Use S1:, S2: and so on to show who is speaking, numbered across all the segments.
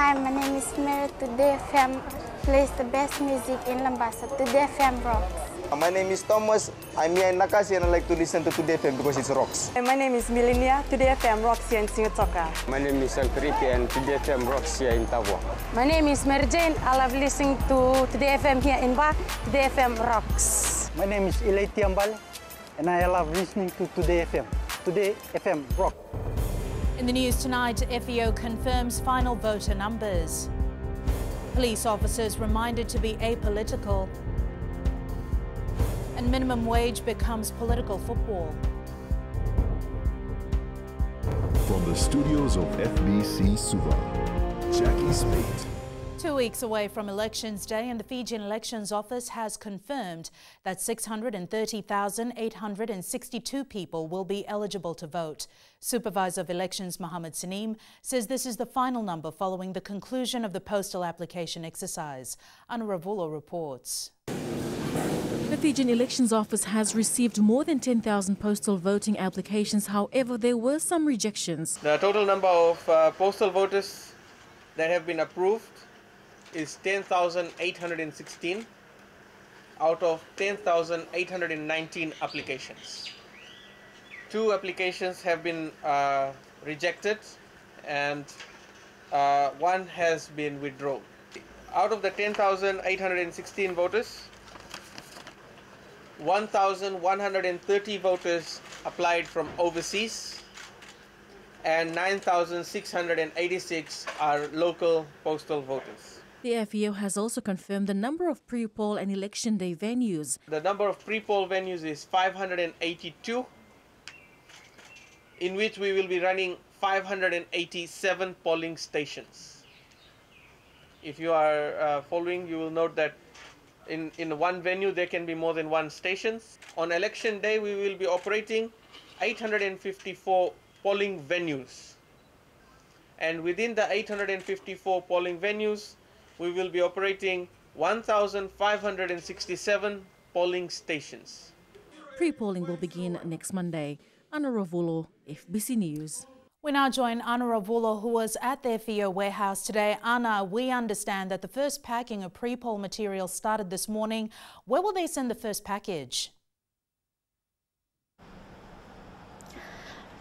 S1: Hi, my name is Mary. Today FM plays the best music in Lambasa. Today FM rocks.
S2: My name is Thomas. I'm here in Nakasi and I like to listen to Today FM because it rocks.
S3: My name is Milenia. Today FM rocks here in Singapour.
S4: My name is Alfripi and Today FM rocks here in Tavua.
S5: My name is Mary Jane. I love listening to Today FM here in Ba. Today FM rocks.
S6: My name is Ilay Tiambal and I love listening to Today FM. Today FM rock.
S7: In the news tonight, FEO confirms final voter numbers. Police officers reminded to be apolitical. And minimum wage becomes political football.
S8: From the studios of FBC Suva, Jackie Spade.
S7: 2 weeks away from Elections Day, and the Fijian Elections Office has confirmed that 630,862 people will be eligible to vote. Supervisor of Elections Mohammed Saneem says this is the final number following the conclusion of the postal application exercise. Anna Ravulo reports.
S9: The Fijian Elections Office has received more than 10,000 postal voting applications. However, there were some rejections.
S10: The total number of postal voters that have been approved is 10,816 out of 10,819 applications. 2 applications have been rejected and 1 has been withdrawn. Out of the 10,816 voters, 1,130 voters applied from overseas and 9,686 are local postal voters.
S9: The FEO has also confirmed the number of pre-poll and election day venues.
S10: The number of pre-poll venues is 582, in which we will be running 587 polling stations. If you are following, you will note that in one venue there can be more than 1 station. On election day we will be operating 854 polling venues, and within the 854 polling venues we will be operating 1,567 polling stations.
S9: Pre-polling will begin next Monday. Anna Ravulo, FBC News.
S7: We now join Anna Ravulo, who was at the FEO warehouse today. Anna, we understand that the first packing of pre-poll material started this morning. Where will they send the first package?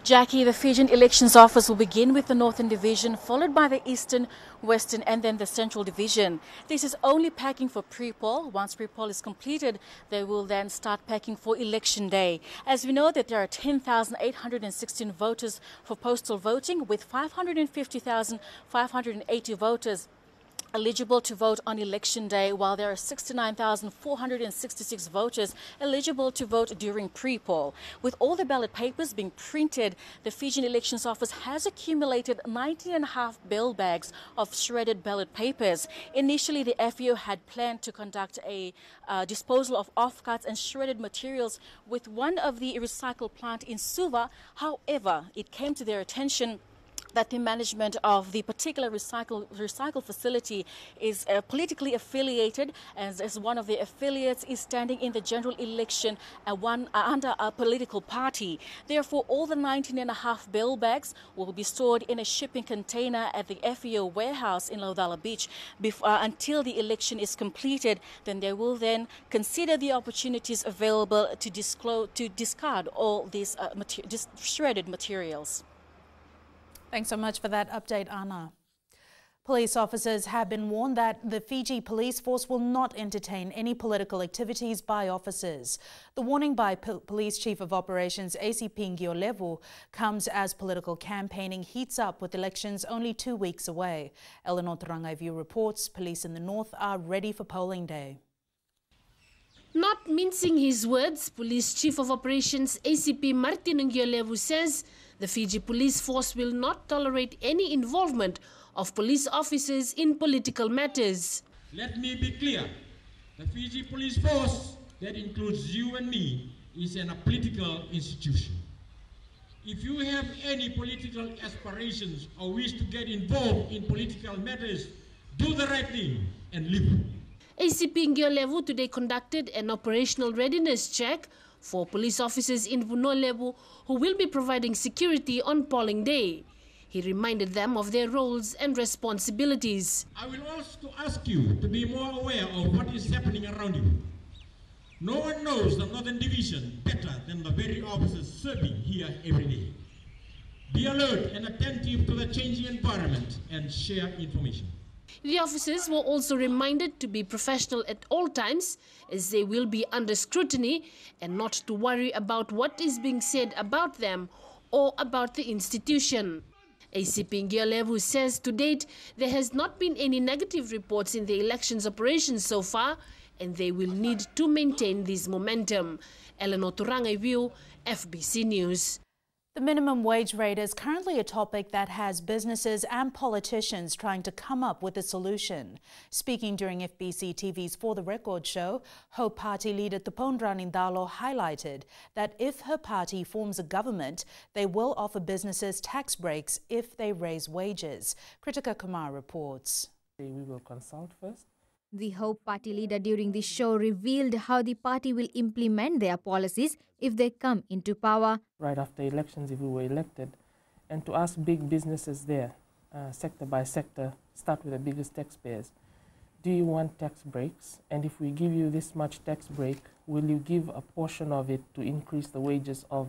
S9: Jackie, the Fijian Elections Office will begin with the Northern Division, followed by the Eastern, Western and then the Central Division. This is only packing for pre-poll. Once pre-poll is completed, they will then start packing for Election Day. As we know that there are 10,816 voters for postal voting, with 550,580 voters eligible to vote on Election Day, while there are 69,466 voters eligible to vote during pre-poll. With all the ballot papers being printed, the Fijian Elections Office has accumulated 19.5 bill bags of shredded ballot papers. Initially, the FEO had planned to conduct a disposal of offcuts and shredded materials with one of the recycle plant in Suva. However, it came to their attention that the management of the particular recycle facility is politically affiliated, as one of the affiliates is standing in the general election under a political party. Therefore, all the 19.5 bill bags will be stored in a shipping container at the FEO warehouse in Laudala Beach until the election is completed. Then they will then consider the opportunities available to discard all these shredded materials.
S7: Thanks so much for that update, Anna. Police officers have been warned that the Fiji Police Force will not entertain any political activities by officers. The warning by Police Chief of Operations ACP Ngiolevu comes as political campaigning heats up with elections only 2 weeks away. Eleanor Tarangaivu reports police in the north are ready for polling day.
S11: Not mincing his words, Police Chief of Operations ACP Martin Ngiolevu says the Fiji Police Force will not tolerate any involvement of police officers in political matters.
S12: Let me be clear, the Fiji Police Force, that includes you and me, is a political institution. If you have any political aspirations or wish to get involved in political matters, do the right thing and leave.
S11: ACP Ngiolevu today conducted an operational readiness check for police officers in Vunolevu who will be providing security on polling day. He reminded them of their roles and responsibilities.
S12: I will also ask you to be more aware of what is happening around you. No one knows the Northern Division better than the very officers serving here every day. Be alert and attentive to the changing environment and share information.
S11: The officers were also reminded to be professional at all times, as they will be under scrutiny, and not to worry about what is being said about them or about the institution. ACP Ngiyolevu says to date there has not been any negative reports in the elections operations so far, and they will need to maintain this momentum. Eleanor Turangaiviu, FBC News.
S7: The minimum wage rate is currently a topic that has businesses and politicians trying to come up with a solution. Speaking during FBC TV's For the Record show, Hope Party leader Tupondrani Ndalo highlighted that if her party forms a government, they will offer businesses tax breaks if they raise wages. Kritika Kumar reports.
S13: We will consult first.
S14: The Hope Party leader during the show revealed how the party will implement their policies if they come into power.
S13: Right after elections, if we were elected, and to ask big businesses there, sector by sector, start with the biggest taxpayers. Do you want tax breaks? And if we give you this much tax break, will you give a portion of it to increase the wages of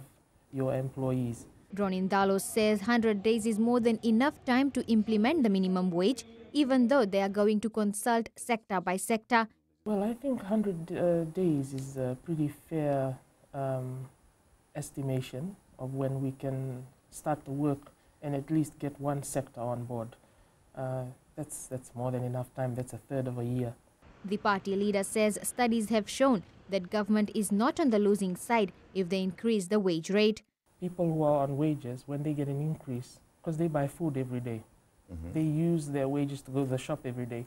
S13: your employees?
S14: Dronin Ndalo says 100 days is more than enough time to implement the minimum wage, even though they are going to consult sector by sector.
S13: Well, I think 100 days is a pretty fair estimation of when we can start to work and at least get one sector on board. That's more than enough time. That's a third of a year.
S14: The party leader says studies have shown that government is not on the losing side if they increase the wage rate.
S13: People who are on wages, when they get an increase, because they buy food every day, they use their wages to go to the shop every day,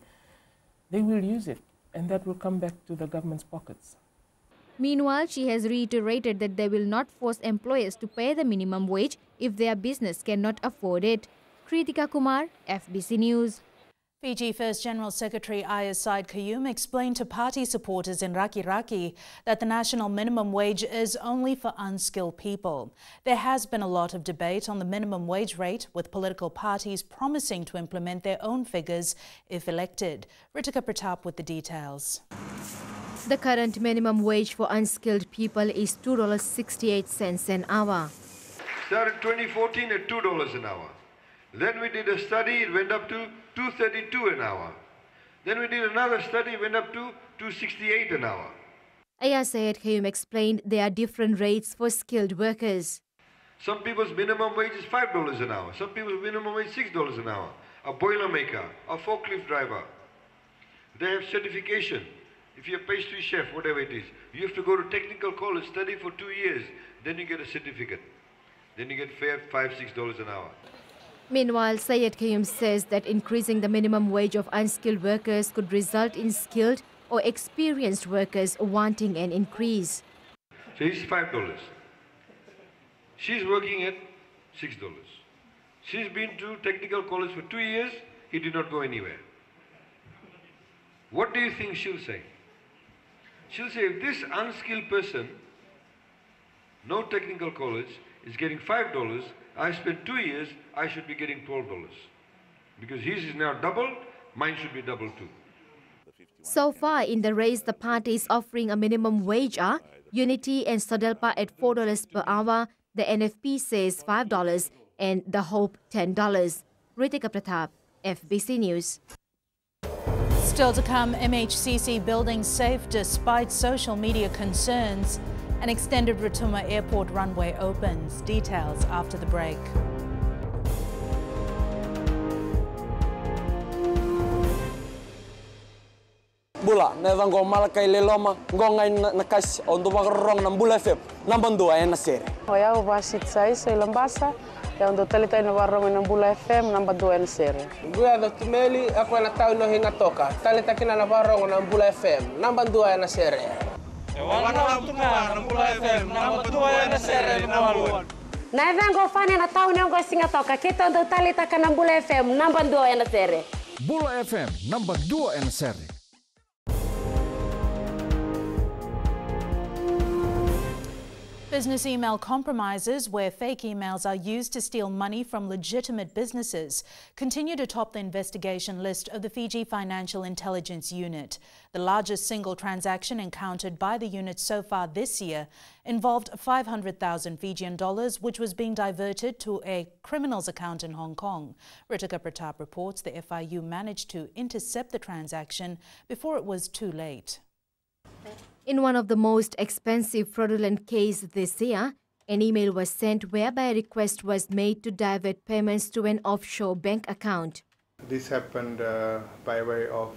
S13: they will use it, and that will come back to the government's pockets.
S14: Meanwhile, she has reiterated that they will not force employers to pay the minimum wage if their business cannot afford it. Kritika Kumar, FBC News.
S7: Fiji First General Secretary Ayaz Said Qayyum explained to party supporters in Raki Raki that the national minimum wage is only for unskilled people. There has been a lot of debate on the minimum wage rate, with political parties promising to implement their own figures if elected. Ritika Pratap with the details.
S14: The current minimum wage for unskilled people is $2.68 an hour.
S15: Started 2014 at $2 an hour. Then we did a study, it went up to $2.32 an hour. Then we did another study, it went up to $2.68 an hour.
S14: Ayaz Said Qayyum explained there are different rates for skilled workers.
S15: Some people's minimum wage is $5 an hour. Some people's minimum wage is $6 an hour. A boiler maker, a forklift driver. They have certification. If you're a pastry chef, whatever it is, you have to go to technical college, study for 2 years, then you get a certificate. Then you get fair $5, $6 an hour.
S14: Meanwhile, Syed Qayyum says that increasing the minimum wage of unskilled workers could result in skilled or experienced workers wanting an increase.
S15: So he's $5. She's working at $6. She's been to technical college for 2 years, he did not go anywhere. What do you think she'll say? She'll say, if this unskilled person, no technical college, is getting $5, I spent 2 years, I should be getting $12. Because his is now double, mine should be double too.
S14: So far in the race, the parties offering a minimum wage are Unity and Sodelpa at $4 per hour, the NFP says $5 and the Hope $10. Ritika Pratap, FBC News.
S7: Still to come, MHCC building safe despite social media concerns. An extended Rotuma Airport runway opens. Details after the break.
S16: Bula, nevang go malakay leloma, go ngay nakas on the wakarong ng Bula FM, nambando ay nasere.
S3: Hoya ubasit sai sa Ilambasa, ya ndo talita ina warong ng Bula FM, nambando ay nasere.
S17: Guya do tumeli ako na tao no hingatoka, talita kina na warong ng Bula FM, nambando ay nasere.
S18: Na vengo fani na tao nengo singatoka kita ndo talita kana Bula FM namba 2 na sere.
S19: Bula FM namba 2 na sere.
S7: Business email compromises, where fake emails are used to steal money from legitimate businesses, continue to top the investigation list of the Fiji Financial Intelligence Unit. The largest single transaction encountered by the unit so far this year involved 500,000 Fijian dollars, which was being diverted to a criminal's account in Hong Kong. Ritika Pratap reports the FIU managed to intercept the transaction before it was too late.
S14: In one of the most expensive fraudulent cases this year, an email was sent whereby a request was made to divert payments to an offshore bank account.
S20: This happened by way of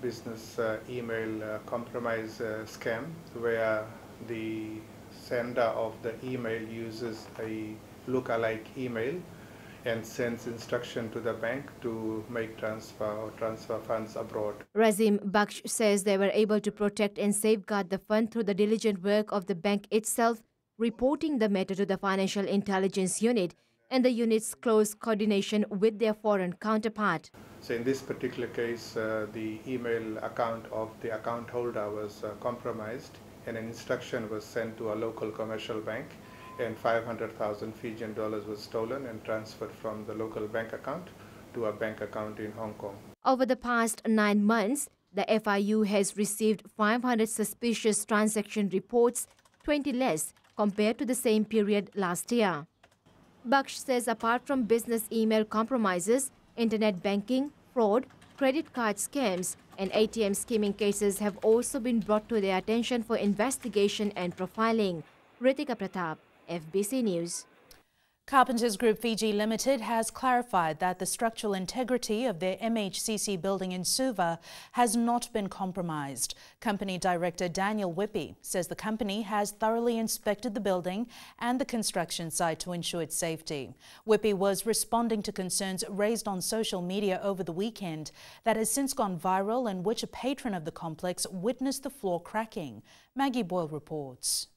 S20: business email compromise scam, where the sender of the email uses a lookalike email and sends instruction to the bank to make transfer funds abroad.
S14: Razim Baksh says they were able to protect and safeguard the fund through the diligent work of the bank itself, reporting the matter to the Financial Intelligence Unit and the unit's close coordination with their foreign counterpart.
S20: So in this particular case, the email account of the account holder was compromised, and an instruction was sent to a local commercial bank, and 500,000 Fijian dollars was stolen and transferred from the local bank account to a bank account in Hong Kong.
S14: Over the past 9 months, the FIU has received 500 suspicious transaction reports, 20 less compared to the same period last year. Baksh says apart from business email compromises, internet banking, fraud, credit card scams and ATM skimming cases have also been brought to their attention for investigation and profiling. Ritika Pratap, FBC News.
S7: Carpenters Group Fiji Limited has clarified that the structural integrity of their MHCC building in Suva has not been compromised. Company Director Daniel Whippy says the company has thoroughly inspected the building and the construction site to ensure its safety. Whippy was responding to concerns raised on social media over the weekend that has since gone viral, in which a patron of the complex witnessed the floor cracking. Maggie Boyle reports.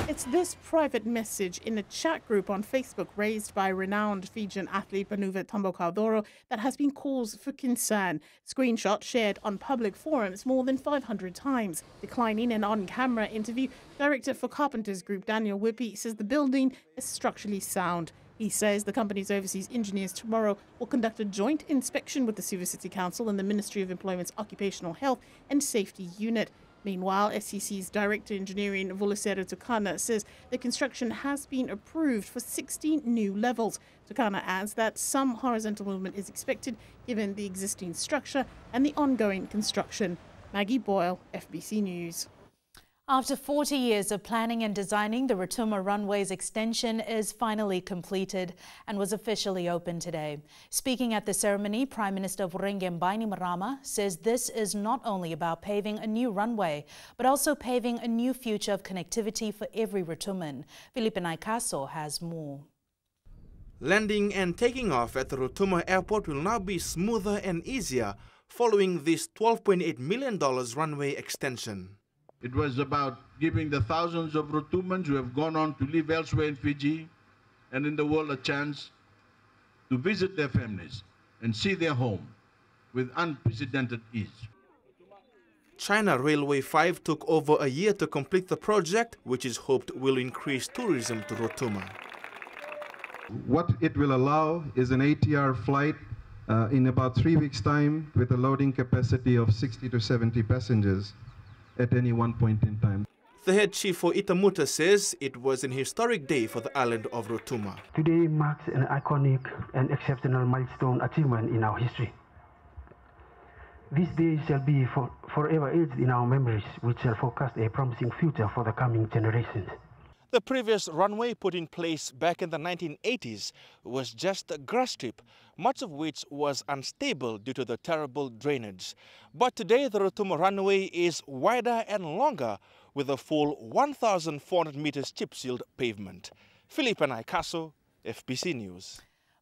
S21: It's this private message in a chat group on Facebook raised by renowned Fijian athlete Banuva Tambokaudoro that has been cause for concern. Screenshot shared on public forums more than 500 times. Declining an on-camera interview, Director for Carpenters Group Daniel Whippy says the building is structurally sound. He says the company's overseas engineers tomorrow will conduct a joint inspection with the Suva City Council and the Ministry of Employment's Occupational Health and Safety Unit. Meanwhile, SCC's Director Engineering Vulisero Tukana says the construction has been approved for 16 new levels. Tukana adds that some horizontal movement is expected given the existing structure and the ongoing construction. Maggie Boyle, FBC News.
S7: After 40 years of planning and designing, the Rotuma Runway's extension is finally completed and was officially opened today. Speaking at the ceremony, Prime Minister Vurenge Bainimarama says this is not only about paving a new runway, but also paving a new future of connectivity for every Rotuman. Felipe Naikaso has more.
S22: Landing and taking off at the Rotuma Airport will now be smoother and easier following this $12.8 million runway extension.
S23: It was about giving the thousands of Rotumans who have gone on to live elsewhere in Fiji and in the world a chance to visit their families and see their home with unprecedented ease.
S22: China Railway 5 took over a year to complete the project, which is hoped will increase tourism to Rotuma.
S24: What it will allow is an ATR flight in about 3 weeks' time with a loading capacity of 60 to 70 passengers at any one point in time.
S22: The head chief for Itamuta says it was an historic day for the island of Rotuma.
S25: Today marks an iconic and exceptional milestone achievement in our history. This day shall be forever etched in our memories, which shall forecast a promising future for the coming generations.
S22: The previous runway put in place back in the 1980s was just a grass strip, much of which was unstable due to the terrible drainage. But today the Rotuma runway is wider and longer with a full 1,400 meters chip-sealed pavement. Felipe Naikaso, FBC News.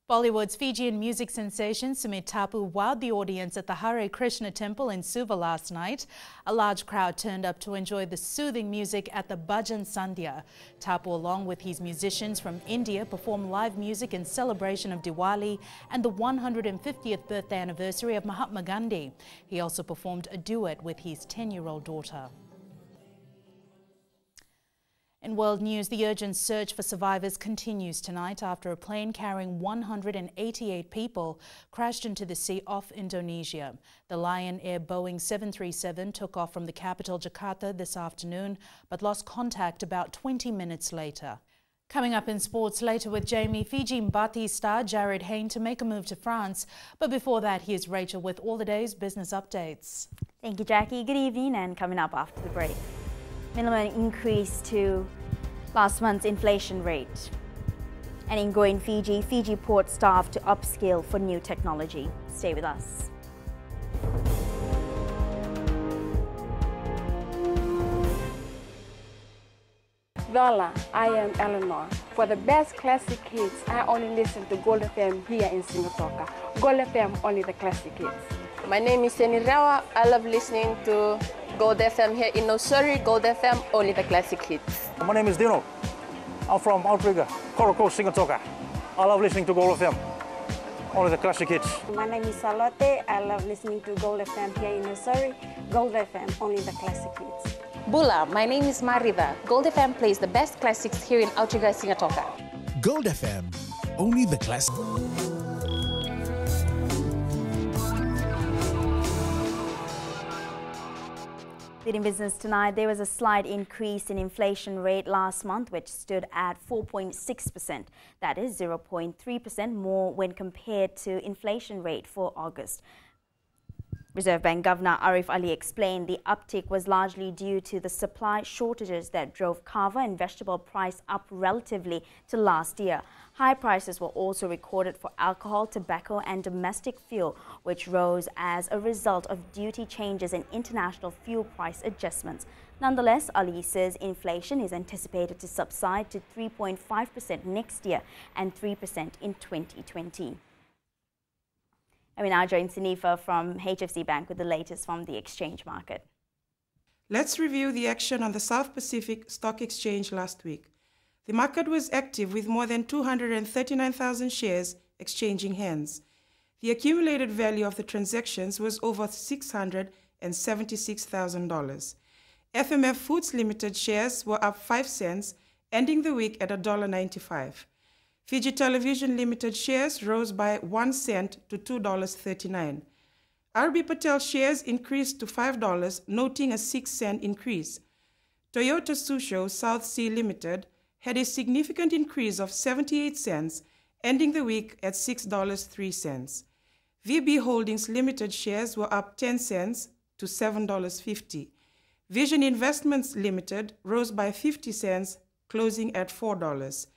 S7: Bollywood's Fijian music sensation Sumit Tapu wowed the audience at the Hare Krishna temple in Suva last night. A large crowd turned up to enjoy the soothing music at the Bhajan Sandhya. Tapu, along with his musicians from India, performed live music in celebration of Diwali and the 150th birthday anniversary of Mahatma Gandhi. He also performed a duet with his 10-year-old daughter. In world news, the urgent search for survivors continues tonight after a plane carrying 188 people crashed into the sea off Indonesia. The Lion Air Boeing 737 took off from the capital Jakarta this afternoon, but lost contact about 20 minutes later. Coming up in sports later with Jamie, Fiji Mbati star Jared Hayne to make a move to France. But before that, here's Rachel with all the day's business updates.
S1: Thank you, Jackie. Good evening, and coming up after the break. Minimum increase to last month's inflation rate. And in Going Fiji, Fiji port staff to upskill for new technology. Stay with us.
S2: Voila, I am Eleanor. For the best classic hits, I only listen to Gold FM here in Singatoka. Gold FM, only the classic hits.
S4: My name is Seni Rawa. I love listening to Gold FM here in Nosuri. Gold FM, only the classic hits.
S5: My name is Dino. I'm from Outrigger, Coral Coast, Singatoka. I love listening to Gold FM, only the classic hits.
S6: My name is Salote. I love listening to Gold FM here in Nosuri. Gold FM, only the classic hits.
S26: Bula, my name is Marida. Gold FM plays the best classics here in Outrigger, Singatoka.
S27: Gold FM, only the classic.
S1: In business tonight, there was a slight increase in inflation rate last month, which stood at 4.6%. That is 0.3% more when compared to inflation rate for August. Reserve Bank Governor Arif Ali explained the uptick was largely due to the supply shortages that drove kava and vegetable price up relatively to last year. High prices were also recorded for alcohol, tobacco and domestic fuel, which rose as a result of duty changes and international fuel price adjustments. Nonetheless, Ali says inflation is anticipated to subside to 3.5% next year and 3% in 2020. And we now join Sanifa from HFC Bank with the latest from the exchange market.
S28: Let's review the action on the South Pacific Stock Exchange last week. The market was active with more than 239,000 shares exchanging hands. The accumulated value of the transactions was over $676,000. FMF Foods Limited shares were up 5 cents, ending the week at $1.95. Fiji Television Limited shares rose by 1 cent to $2.39. RB Patel shares increased to $5, noting a 6-cent increase. Toyota Tsusho South Sea Limited had a significant increase of 78 cents, ending the week at $6.03. VB Holdings Limited shares were up 10 cents to $7.50. Vision Investments Limited rose by 50 cents, closing at $4.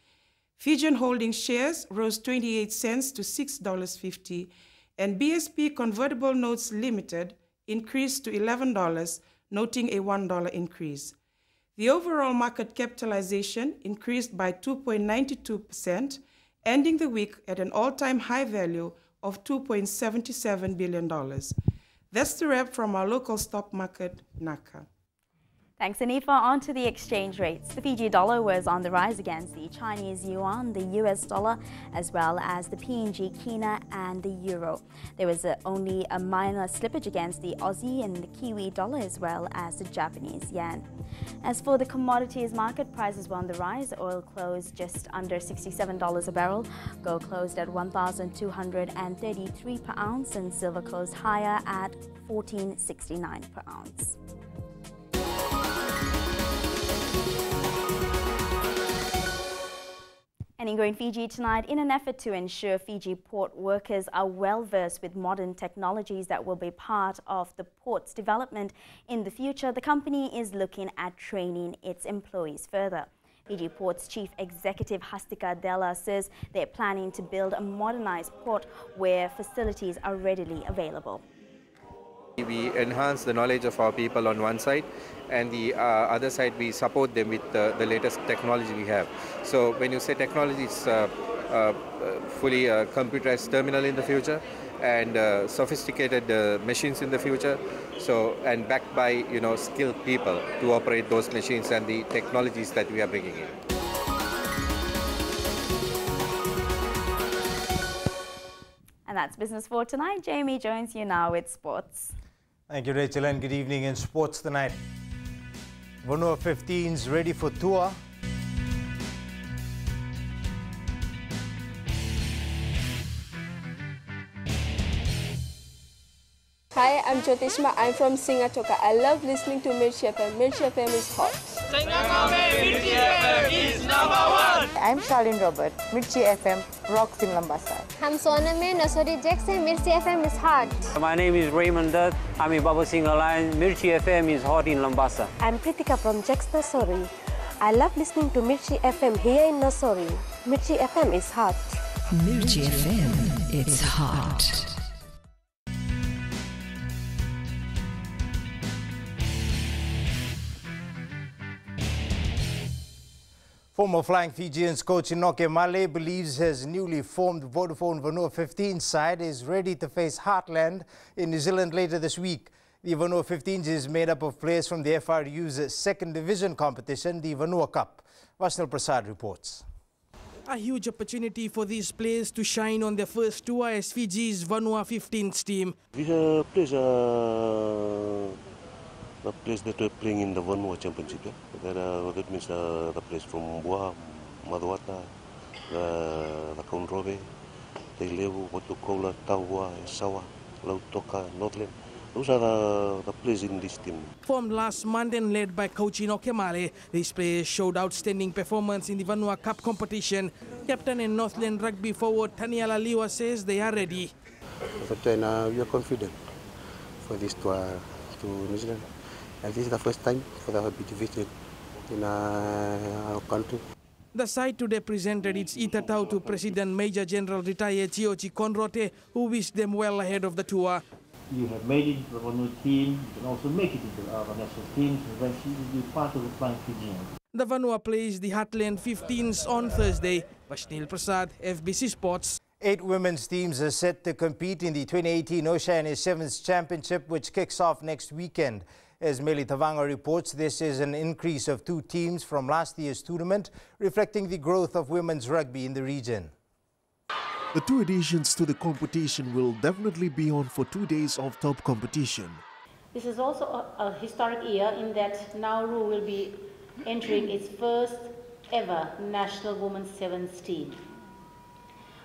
S28: Fijian Holdings shares rose 28 cents to $6.50, and BSP Convertible Notes Limited increased to $11, noting a $1 increase. The overall market capitalization increased by 2.92%, ending the week at an all-time high value of $2.77 billion. That's the wrap from our local stock market, Naka.
S1: Thanks, Anifa. On to the exchange rates. The Fiji dollar was on the rise against the Chinese yuan, the US dollar, as well as the PNG kina and the euro. There was only a minor slippage against the Aussie and the Kiwi dollar, as well as the Japanese yen. As for the commodities market, prices were on the rise. Oil closed just under $67 a barrel. Gold closed at $1,233 per ounce, and silver closed higher at $14.69 per ounce. And in Going Fiji tonight, in an effort to ensure Fiji port workers are well versed with modern technologies that will be part of the port's development in the future, the company is looking at training its employees further. Fiji Port's Chief Executive Hastika Della says they're planning to build a modernized port where facilities are readily available.
S29: We enhance the knowledge of our people on one side, and the other side we support them with the latest technology we have. So when you say technology, it's fully computerized terminal in the future and sophisticated machines in the future. So and backed by skilled people to operate those machines and the technologies that we are bringing in.
S1: And that's business for tonight. Jamie joins you now with sports.
S30: Thank you, Rachel, and good evening in sports tonight. Vanua 15's ready for tour
S2: Hi, I'm Jyotishma. I'm from Singatoka. I love listening to Mirchi FM. Mirchi FM is hot.
S3: Mirchi FM is #1.
S8: I'm Charlene Robert. Mirchi FM rocks in Lambasa.
S9: I'm Soname Nasori Jackson. Mirchi FM is hot.
S10: My name is Raymond Dutt. I'm in Baba Singh Alliance. Mirchi FM is hot in Lambasa.
S8: I'm Pritika from Jax Nasori. I love listening to Mirchi FM here in Nasori. Mirchi FM is hot.
S11: Mirchi FM, it's hot.
S12: Former Flying Fijians coach Inoke Male believes his newly formed Vodafone Vanua 15 side is ready to face Heartland in New Zealand later this week. The Vanua 15s is made up of players from the FRU's second division competition, the Vanua Cup. Vasnil Prasad reports.
S13: A huge opportunity for these players to shine on their first tour as Fiji's Vanua 15s team.
S15: These the players that are playing in the Vanua Championship. That means the players from Bua, Maduata, the Kaunrobe, Teileu, Watukola, Taua, Sawa, Lautoka, Northland. Those are the players in this team.
S13: Formed last month and led by coach Inoke Male, these players showed outstanding performance in the Vanua Cup competition. Captain and Northland rugby forward Taniala Liwa says they are ready.
S16: We are confident for this tour to New Zealand. And this is the first time for the rugby division in our country.
S13: The side today presented its Itatau to President Major General retired Chiochi Konrote, who wished them well ahead of the tour.
S30: You have made it into the Vanua team, you can also make it into our national team, so eventually you will be part of the Flying Fijians.
S13: The Vanua plays the Heartland 15s on Thursday. Vasnil Prasad, FBC Sports.
S12: 8 women's teams are set to compete in the 2018 Oceania Sevens Championship, which kicks off next weekend. As Meli Tavanga reports, this is an increase of 2 teams from last year's tournament, reflecting the growth of women's rugby in the region.
S31: The 2 additions to the competition will definitely be on for 2 days of top competition.
S32: This is also a historic year in that Nauru will be entering its first ever National Women's Sevens team.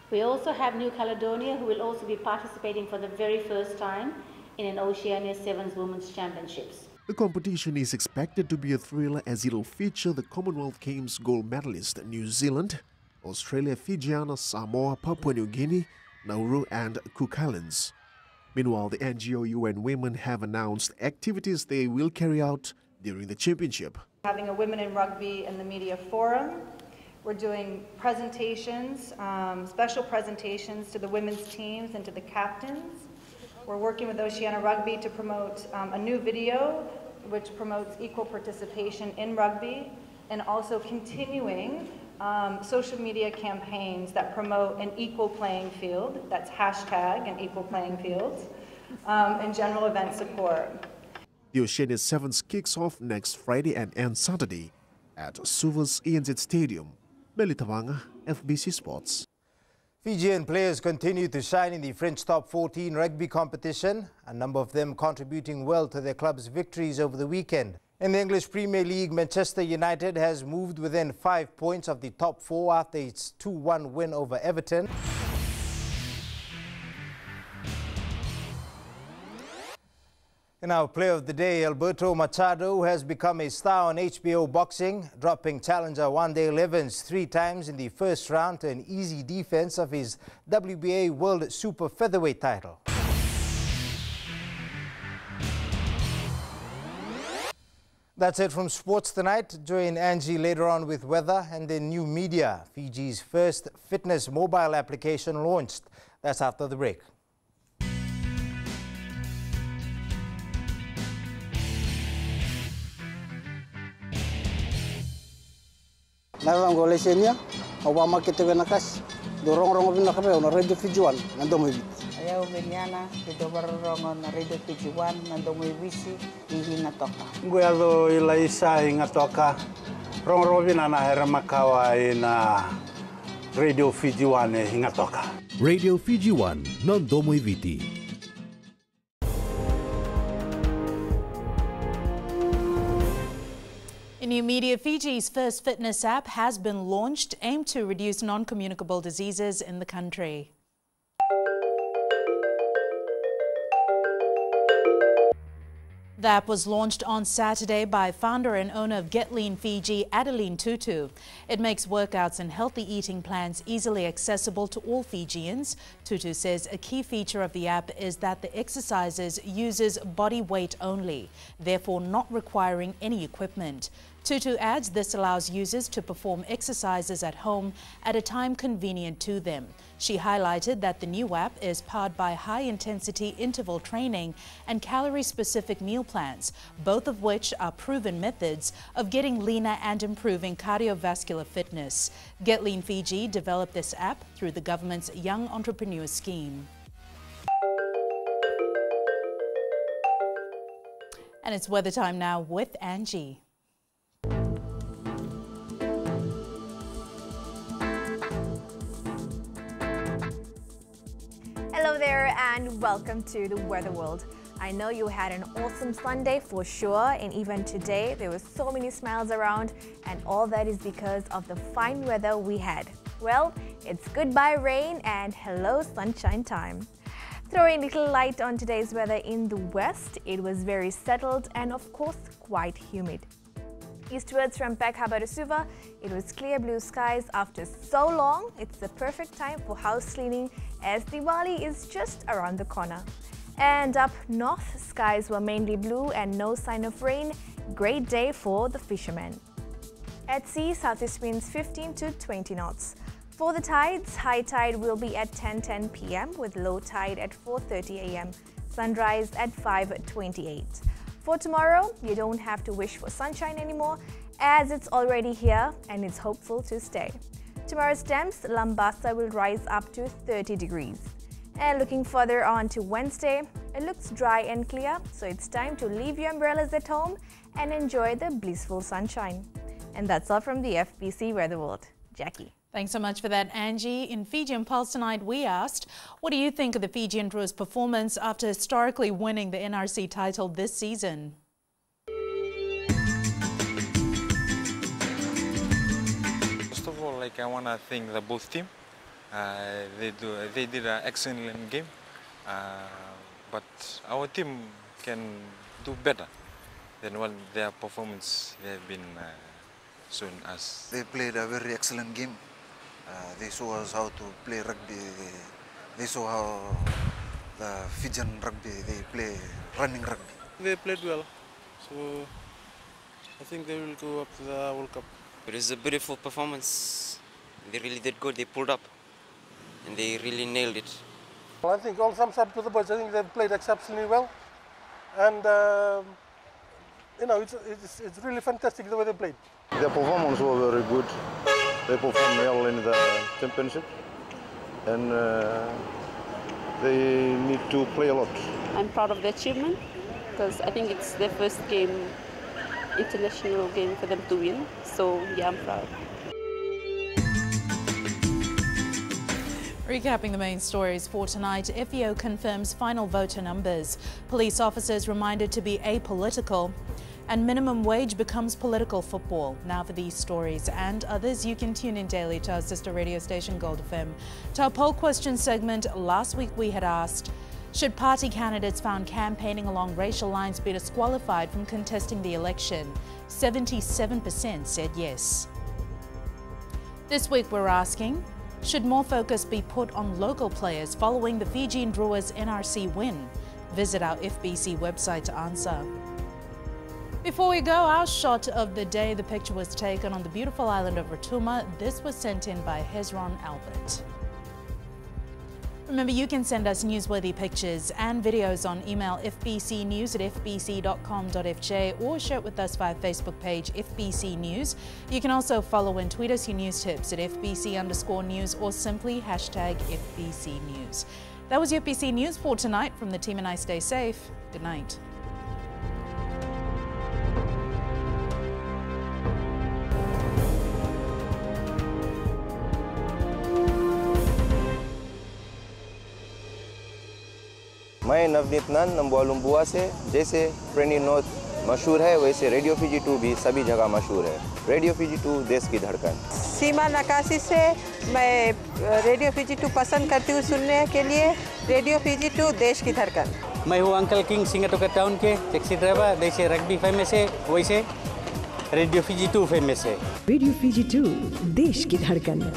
S32: We also have New Caledonia, who will also be participating for the very first time in an Oceania Sevens Women's Championships.
S31: The competition is expected to be a thriller as it'll feature the Commonwealth Games gold medalist New Zealand, Australia, Fijiana, Samoa, Papua New Guinea, Nauru and Cook Islands. Meanwhile, the NGO UN Women have announced activities they will carry out during the championship.
S33: Having a Women in Rugby and the Media Forum. We're doing presentations, special presentations to the women's teams and to the captains. We're working with Oceania Rugby to promote a new video which promotes equal participation in rugby, and also continuing social media campaigns that promote an equal playing field, that's hashtag an equal playing field, and general event support.
S31: The Oceania Sevens kicks off next Friday and ends Saturday at Suvas ENZ Stadium. Meli Tavanga, FBC Sports.
S12: Fijian players continue to shine in the French Top 14 rugby competition, a number of them contributing well to their club's victories over the weekend. In the English Premier League, Manchester United has moved within 5 points of the top 4 after its 2-1 win over Everton. In our player of the day, Alberto Machado has become a star on HBO Boxing, dropping challenger Wande Levens 3 times in the first round to an easy defense of his WBA World Super Featherweight title. That's it from sports tonight. Join Angie later on with weather and then new media. Fiji's first fitness mobile application launched. That's after the break.
S34: Narang golesenya, Obama kita nakas, dorong bina kape on Radio Fijiwan, nandomo bit.
S8: Ayaw benyana, ito barong on Radio Fijiwan, nandomo bisi, Hingatoka.
S35: Guelo ilaisa Hingatoka, rong bina na heramakawa na Radio Fijiwan Hingatoka.
S27: Radio Fijiwan, nandomo viti.
S7: In new media, Fiji's first fitness app has been launched, aimed to reduce non-communicable diseases in the country. The app was launched on Saturday by founder and owner of Get Lean Fiji, Adeline Tutu. It makes workouts and healthy eating plans easily accessible to all Fijians. Tutu says a key feature of the app is that the exercises uses body weight only, therefore not requiring any equipment. Tutu adds this allows users to perform exercises at home at a time convenient to them. She highlighted that the new app is powered by high-intensity interval training and calorie-specific meal plans, both of which are proven methods of getting leaner and improving cardiovascular fitness. Get Lean Fiji developed this app through the government's Young Entrepreneur Scheme. And it's weather time now with Angie.
S4: Hello there and welcome to the Weather World. I know you had an awesome Sunday for sure, and even today there were so many smiles around, and all that is because of the fine weather we had. Well, it's goodbye rain and hello sunshine time. Throwing a little light on today's weather in the west, it was very settled and of course quite humid. Eastwards from Peck Harbour to Suva, it was clear blue skies after so long. It's the perfect time for house cleaning as Diwali is just around the corner. And up north, skies were mainly blue and no sign of rain. Great day for the fishermen. At sea, southeast winds 15 to 20 knots. For the tides, high tide will be at 10:10 p.m. with low tide at 4:30 a.m. Sunrise at 5:28. For tomorrow, you don't have to wish for sunshine anymore as it's already here and it's hopeful to stay. Tomorrow's temps, Lambasa will rise up to 30 degrees. And looking further on to Wednesday, it looks dry and clear, so it's time to leave your umbrellas at home and enjoy the blissful sunshine. And that's all from the FBC Weather World. Jackie.
S7: Thanks so much for that, Angie. In Fijian Pulse tonight, we asked, what do you think of the Fijian Drew's performance after historically winning the NRC title this season?
S5: First of all, I want to thank the both team. They did an excellent game, but our team can do better than what their performance they have been shown us.
S6: They played a very excellent game. They show us how to play rugby. They saw how the Fijian rugby, they play running rugby.
S14: They played well, so I think they will go up to the World Cup.
S17: It was a beautiful performance. They really did good. They pulled up and they really nailed it.
S14: Well, I think all thumbs up to the boys. I think they've played exceptionally well, and you know, it's really fantastic the way they played.
S18: Their performance was very good. They performed well in the championship, and they need to play a lot.
S19: I'm proud of the achievement because I think it's their first game, international game for them to win. So yeah, I'm proud.
S7: Recapping the main stories for tonight, FEO confirms final voter numbers. Police officers reminded to be apolitical. And minimum wage becomes political football. Now for these stories and others, you can tune in daily to our sister radio station Gold FM. To our poll question segment, last week we had asked, should party candidates found campaigning along racial lines be disqualified from contesting the election? 77% said yes. This week we're asking, should more focus be put on local players following the Fijian Drewers NRC win? Visit our FBC website to answer. Before we go, our shot of the day, the picture was taken on the beautiful island of Rotuma. This was sent in by Hezron Albert. Remember, you can send us newsworthy pictures and videos on email fbcnews@fbc.com.fj or share it with us via Facebook page FBC News. You can also follow and tweet us your news tips at FBC_news or simply #FBC News. That was your FBC News for tonight. From the team and I, stay safe. Good night.
S20: मैं नवनीत नंद नंबुआ लुम्बुआ से। जैसे प्रेनी north मशहूर है, वैसे radio Fiji 2 भी सभी जगह मशहूर है। रेडियो फीजी 2 देश की धड़कन।
S21: सीमा नकाशी से मैं रेडियो फीजी 2 पसंद करती हूँ सुनने के लिए। रेडियो फीजी 2 देश की धड़कन।
S1: मैं हूँ अंकल किंग सिंगाटोका टाउन के टैक्सी ड्राइवर। जैसे रग्बी फेमस है वैसे रेडियो फीजी 2 फेमस है।
S2: रेडियो फीजी 2 देश की धड़कन।